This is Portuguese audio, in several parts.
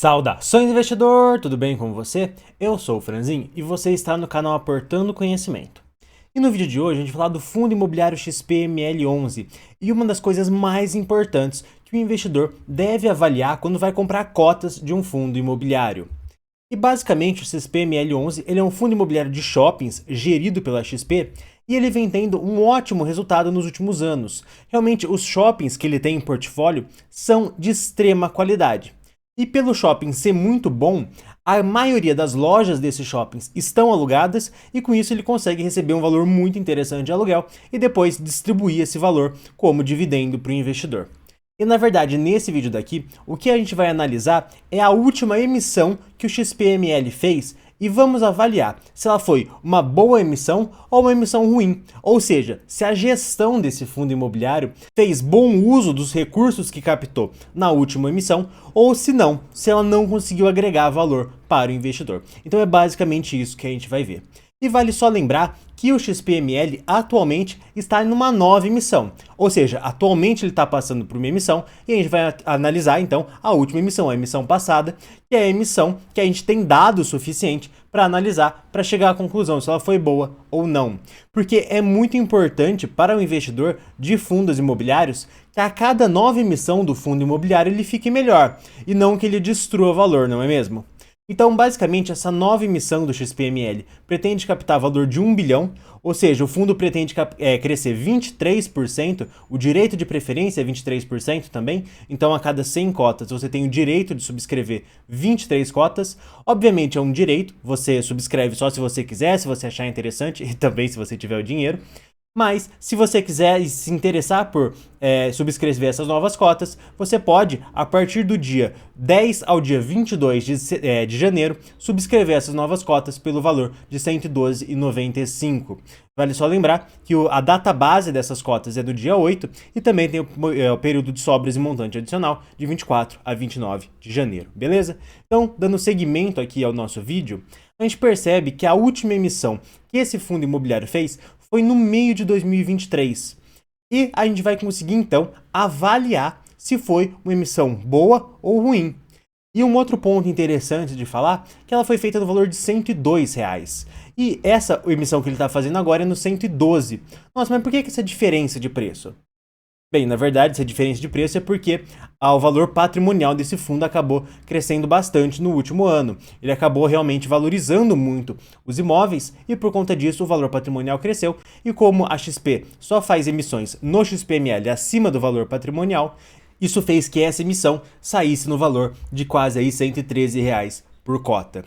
Saudações, investidor! Tudo bem com você? Eu sou o Franzin e você está no canal Aportando Conhecimento. E no vídeo de hoje a gente vai falar do Fundo Imobiliário XPML11 e uma das coisas mais importantes que o investidor deve avaliar quando vai comprar cotas de um fundo imobiliário. E basicamente o XPML11 ele é um fundo imobiliário de shoppings gerido pela XP e ele vem tendo um ótimo resultado nos últimos anos. Realmente os shoppings que ele tem em portfólio são de extrema qualidade. E pelo shopping ser muito bom, a maioria das lojas desses shoppings estão alugadas e com isso ele consegue receber um valor muito interessante de aluguel e depois distribuir esse valor como dividendo para o investidor. E na verdade, nesse vídeo daqui, o que a gente vai analisar é a última emissão que o XPML fez e vamos avaliar se ela foi uma boa emissão ou uma emissão ruim. Ou seja, se a gestão desse fundo imobiliário fez bom uso dos recursos que captou na última emissão ou se não, se ela não conseguiu agregar valor para o investidor. Então é basicamente isso que a gente vai ver. E vale só lembrar que o XPML atualmente está em uma nova emissão, ou seja, atualmente ele está passando por uma emissão e a gente vai analisar então a última emissão, a emissão passada, que é a emissão que a gente tem dado o suficiente para analisar, para chegar à conclusão se ela foi boa ou não. Porque é muito importante para o investidor de fundos imobiliários que a cada nova emissão do fundo imobiliário ele fique melhor e não que ele destrua valor, não é mesmo? Então, basicamente, essa nova emissão do XPML pretende captar valor de 1 bilhão, ou seja, o fundo pretende crescer 23%, o direito de preferência é 23% também, então a cada 100 cotas você tem o direito de subscrever 23 cotas. Obviamente é um direito, você subscreve só se você quiser, se você achar interessante e também se você tiver o dinheiro. Mas, se você quiser se interessar por subscrever essas novas cotas, você pode, a partir do dia 10 ao dia 22 de janeiro, subscrever essas novas cotas pelo valor de R$ 112,95. Vale só lembrar que a data base dessas cotas é do dia 8 e também tem o período de sobras e montante adicional de 24 a 29 de janeiro, beleza? Então, dando seguimento aqui ao nosso vídeo, a gente percebe que a última emissão que esse fundo imobiliário fez foi no meio de 2023. E a gente vai conseguir, então, avaliar se foi uma emissão boa ou ruim. E um outro ponto interessante de falar é que ela foi feita no valor de R$ 102. E essa emissão que ele está fazendo agora é no 112. Nossa, mas por que essa diferença de preço? Bem, na verdade, essa diferença de preço é porque o valor patrimonial desse fundo acabou crescendo bastante no último ano. Ele acabou realmente valorizando muito os imóveis e por conta disso o valor patrimonial cresceu. E como a XP só faz emissões no XPML acima do valor patrimonial, isso fez que essa emissão saísse no valor de quase aí R$ 113 por cota.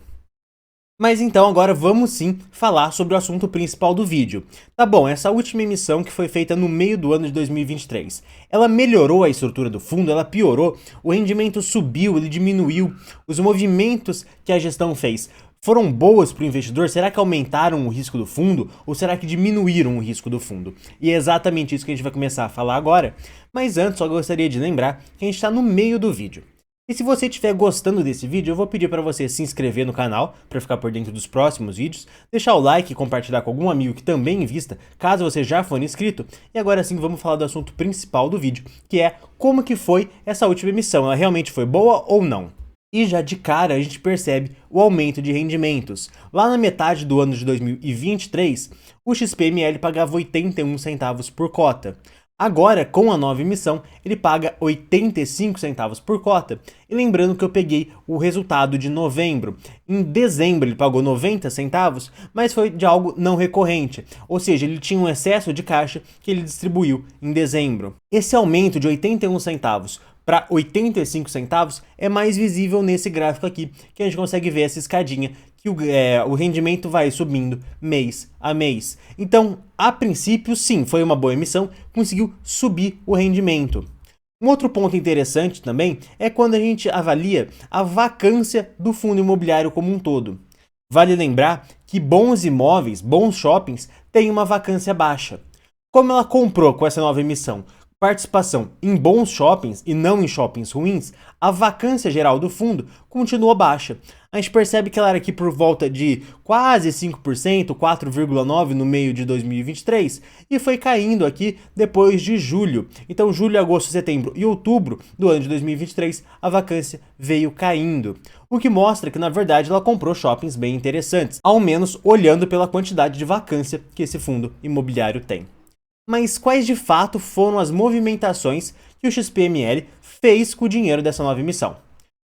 Mas então agora vamos sim falar sobre o assunto principal do vídeo. Tá bom, essa última emissão que foi feita no meio do ano de 2023, ela melhorou a estrutura do fundo, ela piorou, o rendimento subiu, ele diminuiu, os movimentos que a gestão fez foram boas para o investidor? Será que aumentaram o risco do fundo ou será que diminuíram o risco do fundo? E é exatamente isso que a gente vai começar a falar agora, mas antes só gostaria de lembrar que a gente está no meio do vídeo. E se você estiver gostando desse vídeo, eu vou pedir para você se inscrever no canal para ficar por dentro dos próximos vídeos, deixar o like e compartilhar com algum amigo que também invista, caso você já for inscrito. E agora sim vamos falar do assunto principal do vídeo, que é como que foi essa última emissão, ela realmente foi boa ou não? E já de cara a gente percebe o aumento de rendimentos. Lá na metade do ano de 2023, o XPML pagava 81 centavos por cota. Agora, com a nova emissão, ele paga 85 centavos por cota. E lembrando que eu peguei o resultado de novembro. Em dezembro ele pagou 90 centavos, mas foi de algo não recorrente. Ou seja, ele tinha um excesso de caixa que ele distribuiu em dezembro. Esse aumento de 81 centavos para 85 centavos é mais visível nesse gráfico aqui, que a gente consegue ver essa escadinha, que o rendimento vai subindo mês a mês. Então, a princípio, sim, foi uma boa emissão, conseguiu subir o rendimento. Um outro ponto interessante também é quando a gente avalia a vacância do fundo imobiliário como um todo. Vale lembrar que bons imóveis, bons shoppings, têm uma vacância baixa. Como ela comprou com essa nova emissão? participação em bons shoppings e não em shoppings ruins, a vacância geral do fundo continuou baixa. A gente percebe que ela era aqui por volta de quase 5%, 4,9% no meio de 2023, e foi caindo aqui depois de julho. Então, julho, agosto, setembro e outubro do ano de 2023, a vacância veio caindo. O que mostra que, na verdade, ela comprou shoppings bem interessantes, ao menos olhando pela quantidade de vacância que esse fundo imobiliário tem. Mas quais de fato foram as movimentações que o XPML fez com o dinheiro dessa nova emissão?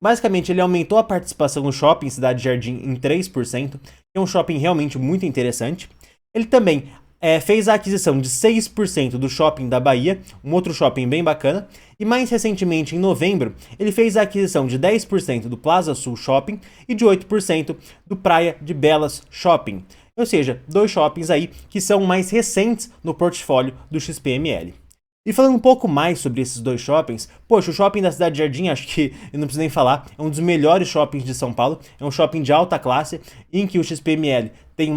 Basicamente, ele aumentou a participação no shopping Cidade Jardim em 3%, que é um shopping realmente muito interessante. Ele também fez a aquisição de 6% do shopping da Bahia, um outro shopping bem bacana. E mais recentemente, em novembro, ele fez a aquisição de 10% do Plaza Sul Shopping e de 8% do Praia de Belas Shopping. Ou seja, dois shoppings aí que são mais recentes no portfólio do XPML. E falando um pouco mais sobre esses dois shoppings, poxa, o shopping da Cidade Jardim, acho que eu não preciso nem falar, é um dos melhores shoppings de São Paulo, é um shopping de alta classe, em que o XPML tem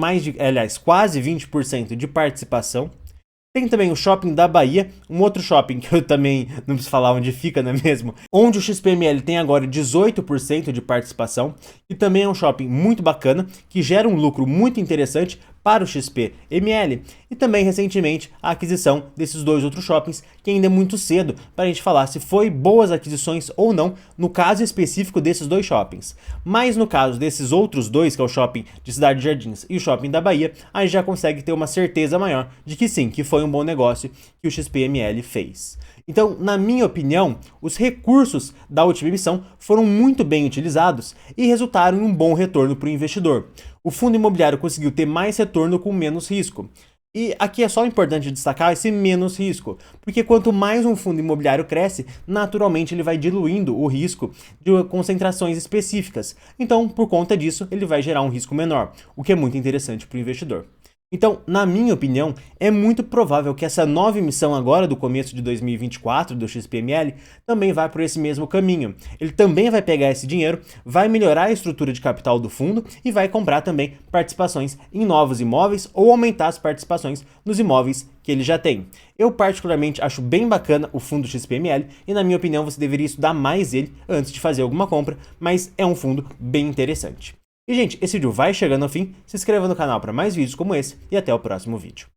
quase 20% de participação. Tem também o shopping da Bahia, um outro shopping que eu também não preciso falar onde fica, não é mesmo? Onde o XPML tem agora 18% de participação, e também é um shopping muito bacana, que gera um lucro muito interessante para o XPML, e também recentemente a aquisição desses dois outros shoppings, que ainda é muito cedo para a gente falar se foi boas aquisições ou não, no caso específico desses dois shoppings. Mas no caso desses outros dois, que é o shopping de Cidade de Jardins e o shopping da Bahia, a gente já consegue ter uma certeza maior de que sim, que foi um bom negócio que o XPML fez. Então, na minha opinião, os recursos da última emissão foram muito bem utilizados e resultaram em um bom retorno para o investidor. O fundo imobiliário conseguiu ter mais retorno com menos risco. E aqui é só importante destacar esse menos risco, porque quanto mais um fundo imobiliário cresce, naturalmente ele vai diluindo o risco de concentrações específicas. Então, por conta disso, ele vai gerar um risco menor, o que é muito interessante para o investidor. Então, na minha opinião, é muito provável que essa nova emissão agora do começo de 2024 do XPML também vá por esse mesmo caminho. Ele também vai pegar esse dinheiro, vai melhorar a estrutura de capital do fundo e vai comprar também participações em novos imóveis ou aumentar as participações nos imóveis que ele já tem. Eu particularmente acho bem bacana o fundo XPML e, na minha opinião, você deveria estudar mais ele antes de fazer alguma compra, mas é um fundo bem interessante. E, gente, esse vídeo vai chegando ao fim, se inscreva no canal para mais vídeos como esse e até o próximo vídeo.